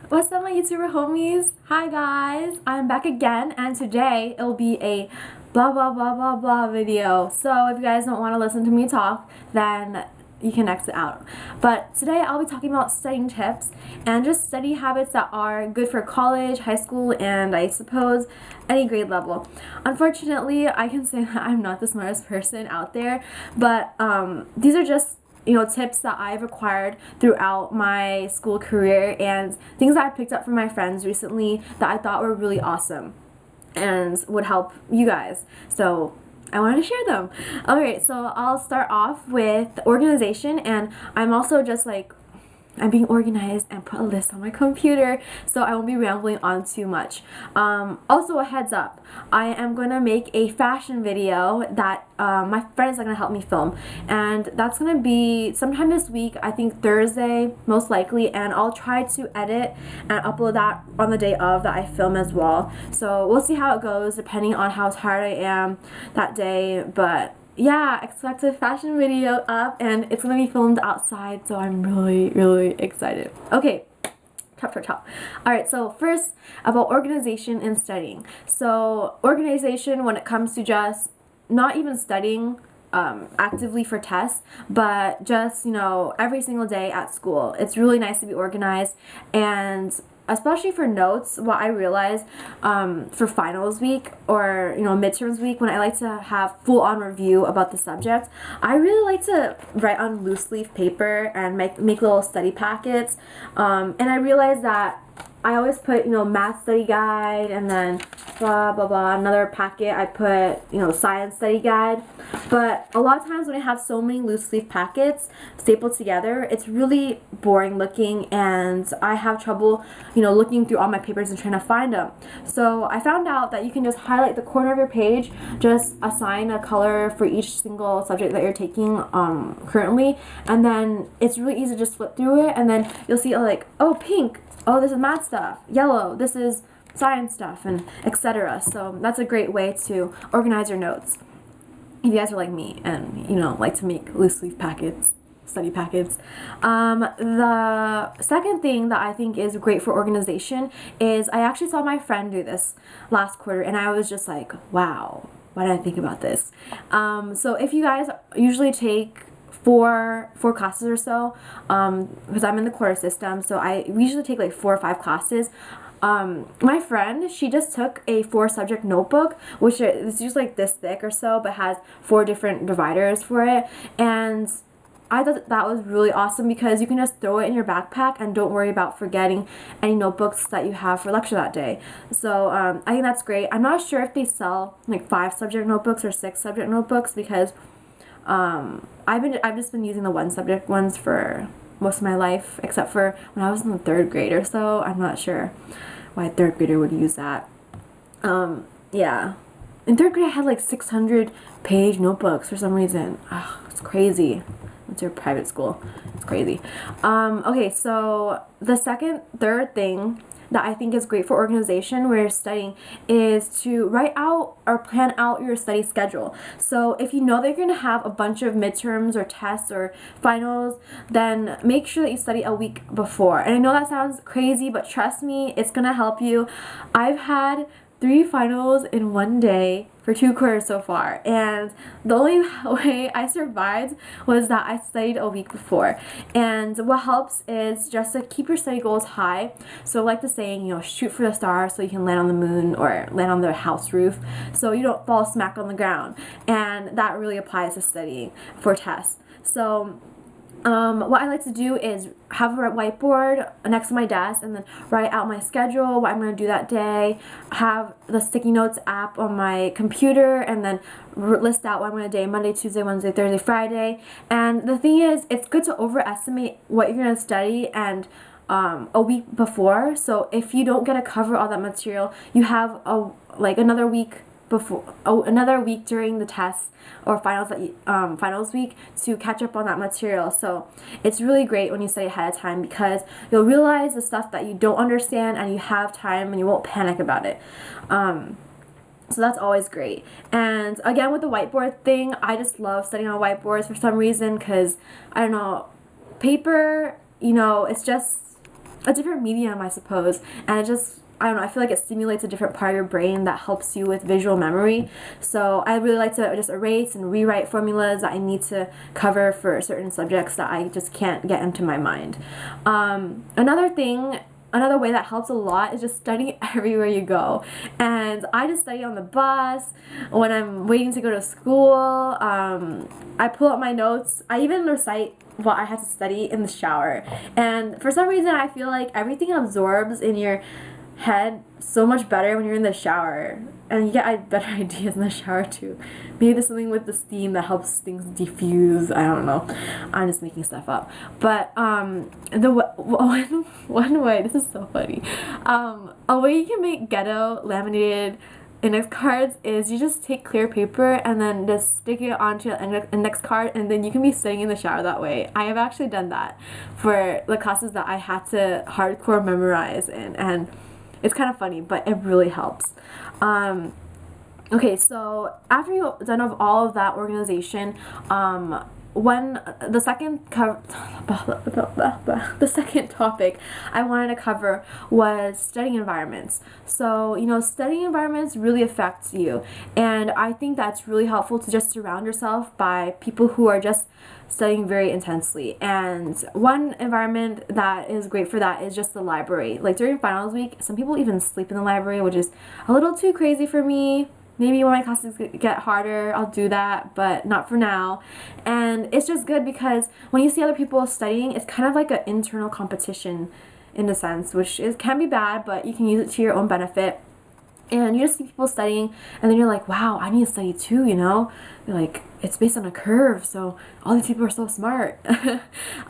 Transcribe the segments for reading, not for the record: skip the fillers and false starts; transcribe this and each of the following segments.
What's up, my YouTuber homies? Hi guys, I'm back again, and today it'll be a blah blah blah blah blah video. So if you guys don't want to listen to me talk, then you can exit out. But today I'll be talking about studying tips and just study habits that are good for college, high school, and I suppose any grade level. Unfortunately, I can say that I'm not the smartest person out there, but these are just tips that I've acquired throughout my school career and things that I picked up from my friends recently that I thought were really awesome and would help you guys. So I wanted to share them. Okay, so I'll start off with organization, and I'm also just like I'm being organized and put a list on my computer, so I won't be rambling on too much. Also, a heads up, I am going to make a fashion video that my friends are going to help me film, and that's going to be sometime this week, I think Thursday most likely, and I'll try to edit and upload that on the day of that I film as well. So we'll see how it goes depending on how tired I am that day, but yeah, expect a fashion video up, and it's gonna be filmed outside, so I'm really excited. Okay, top. Alright, so first about organization and studying. So organization when it comes to just not even studying actively for tests, but just, every single day at school. It's really nice to be organized, and especially for notes, what I realized for finals week or midterms week, when I like to have full-on review about the subject, I really like to write on loose leaf paper and make little study packets, and I realized that I always put, math study guide, and then blah blah blah, another packet I put, science study guide. But a lot of times when I have so many loose leaf packets stapled together, it's really boring looking, and I have trouble, looking through all my papers and trying to find them. So I found out that you can just highlight the corner of your page, just assign a color for each single subject that you're taking currently, and then it's really easy to just flip through it, and then you'll see like, oh, pink, oh, this is math stuff, yellow, this is science stuff, and etc. So that's a great way to organize your notes if you guys are like me and like to make loose leaf packets, study packets. The second thing that I think is great for organization is I actually saw my friend do this last quarter, and I was just like, wow, why did I think about this? So if you guys usually take four classes or so, because I'm in the quarter system, so I usually take like 4 or 5 classes. My friend, she just took a 4-subject notebook, which is usually like this thick or so, but has 4 different dividers for it, and I thought that was really awesome because you can just throw it in your backpack and don't worry about forgetting any notebooks that you have for lecture that day. So I think that's great. I'm not sure if they sell like 5-subject notebooks or 6-subject notebooks, because I've just been using the 1-subject ones for most of my life, except for when I was in the 3rd grade or so. I'm not sure why a 3rd grader would use that. Yeah. In 3rd grade I had like 600-page notebooks for some reason. Ugh, it's crazy. It's your private school. It's crazy. Okay, so the third thing that I think is great for organization where you're studying is to write out or plan out your study schedule. So if you know that you're going to have a bunch of midterms or tests or finals, then make sure that you study a week before. And I know that sounds crazy, but trust me, it's going to help you. I've had 3 finals in one day for 2 quarters so far, and the only way I survived was that I studied a week before. And what helps is just to keep your study goals high. So like the saying, shoot for the stars so you can land on the moon or land on the house roof, so you don't fall smack on the ground. And that really applies to studying for tests. So what I like to do is have a whiteboard next to my desk and then write out my schedule, what I'm going to do that day, have the sticky notes app on my computer, and then list out what I'm going to do Monday, Tuesday, Wednesday, Thursday, Friday. And the thing is, it's good to overestimate what you're going to study and a week before. So if you don't get to cover all that material, you have another week during the tests or finals week to catch up on that material. So it's really great when you study ahead of time, because you'll realize the stuff that you don't understand and you have time and you won't panic about it. So that's always great. And again, with the whiteboard thing, I just love studying on whiteboards for some reason, because I don't know, paper, it's just a different medium, I suppose, and it just, I don't know, I feel like it stimulates a different part of your brain that helps you with visual memory. So I really like to just erase and rewrite formulas that I need to cover for certain subjects that I just can't get into my mind. Another way that helps a lot is just study everywhere you go. And I just study on the bus, when I'm waiting to go to school. I pull up my notes. I even recite what I have to study in the shower. And for some reason, I feel like everything absorbs in your head so much better when you're in the shower, and you get better ideas in the shower too. Maybe there's something with the steam that helps things diffuse. I don't know, I'm just making stuff up. But one way, this is so funny, a way you can make ghetto laminated index cards is you just take clear paper and then just stick it onto an index card, and then you can be sitting in the shower that way. I have actually done that for the classes that I had to hardcore memorize in, and it's kind of funny, but it really helps. Okay, so after you've done of all of that organization, when the second the second topic I wanted to cover was studying environments. So, you know, studying environments really affects you, and I think that's really helpful to just surround yourself by people who are just studying very intensely. And one environment that is great for that is just the library. Like during finals week, some people even sleep in the library, which is a little too crazy for me. Maybe when my classes get harder, I'll do that, but not for now. And it's just good because when you see other people studying, it's kind of like an internal competition in a sense, which can be bad, but you can use it to your own benefit. And you just see people studying, and then you're like, wow, I need to study too, you know? You're like, it's based on a curve, so all these people are so smart.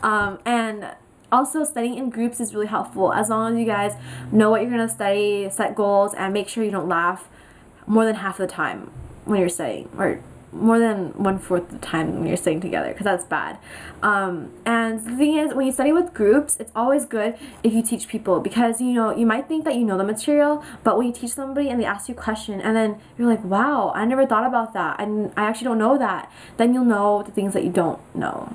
And also, studying in groups is really helpful. As long as you guys know what you're going to study, set goals, and make sure you don't laugh more than half of the time when you're studying, or more than 1/4 of the time when you're studying together, because that's bad. And the thing is, when you study with groups, it's always good if you teach people, because you know, you might think that you know the material, but when you teach somebody and they ask you a question and then you're like, wow, I never thought about that, and I actually don't know that, then you'll know the things that you don't know.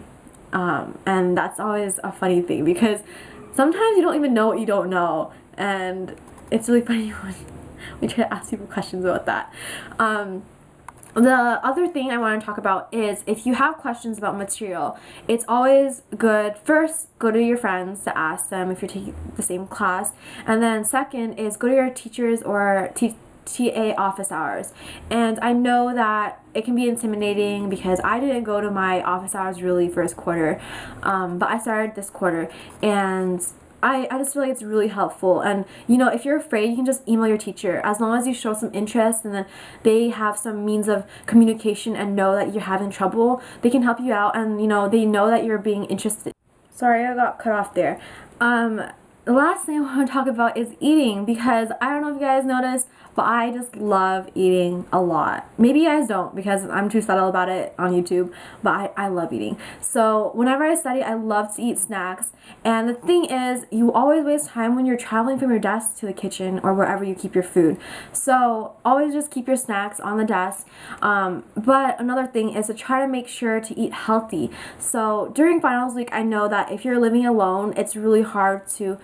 And that's always a funny thing, because sometimes you don't even know what you don't know, and it's really funny when we try to ask people questions about that. The other thing I want to talk about is if you have questions about material, it's always good, first, go to your friends to ask them if you're taking the same class, and then second is go to your teachers or TA office hours. And I know that it can be intimidating because I didn't go to my office hours really first quarter, but I started this quarter, and I just feel like it's really helpful. And you know, if you're afraid, you can just email your teacher. As long as you show some interest and then they have some means of communication and know that you're having trouble, they can help you out, and you know, they know that you're being interested. Sorry, I got cut off there. The last thing I want to talk about is eating, because I don't know if you guys noticed, but I just love eating a lot. Maybe you guys don't, because I'm too subtle about it on YouTube, but I love eating. So whenever I study, I love to eat snacks. And the thing is, you always waste time when you're traveling from your desk to the kitchen or wherever you keep your food. So always just keep your snacks on the desk. But another thing is to try to make sure to eat healthy. So during finals week, I know that if you're living alone, it's really hard to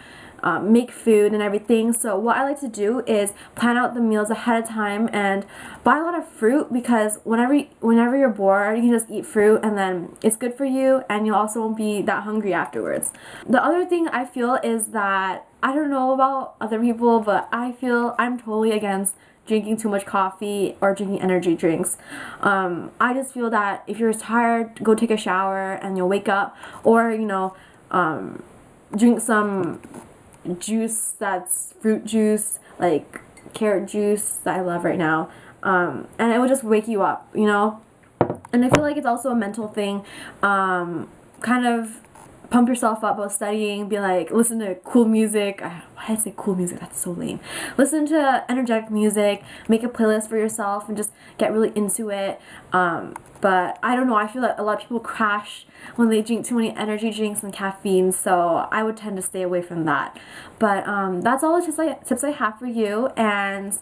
make food and everything. So what I like to do is plan out the meals ahead of time and buy a lot of fruit, because whenever you're bored, you can just eat fruit, and then it's good for you, and you also won't be that hungry afterwards. The other thing I feel is that, I don't know about other people, but I feel I'm totally against drinking too much coffee or drinking energy drinks. I just feel that if you're tired, go take a shower and you'll wake up, or you know, drink some juice that's fruit juice, like carrot juice that I love right now, and it will just wake you up, you know. And I feel like it's also a mental thing, kind of pump yourself up while studying, be like, listen to cool music. Why did I say cool music? That's so lame. Listen to energetic music, make a playlist for yourself, and just get really into it. But I don't know, I feel like a lot of people crash when they drink too many energy drinks and caffeine, so I would tend to stay away from that. But that's all the tips I have for you, and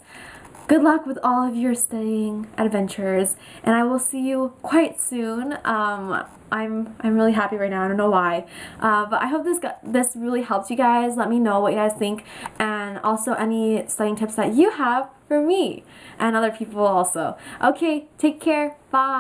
good luck with all of your studying adventures, and I will see you quite soon. I'm really happy right now. I don't know why, but I hope this really helps you guys. Let me know what you guys think, and also any studying tips that you have for me and other people also. Okay, take care. Bye.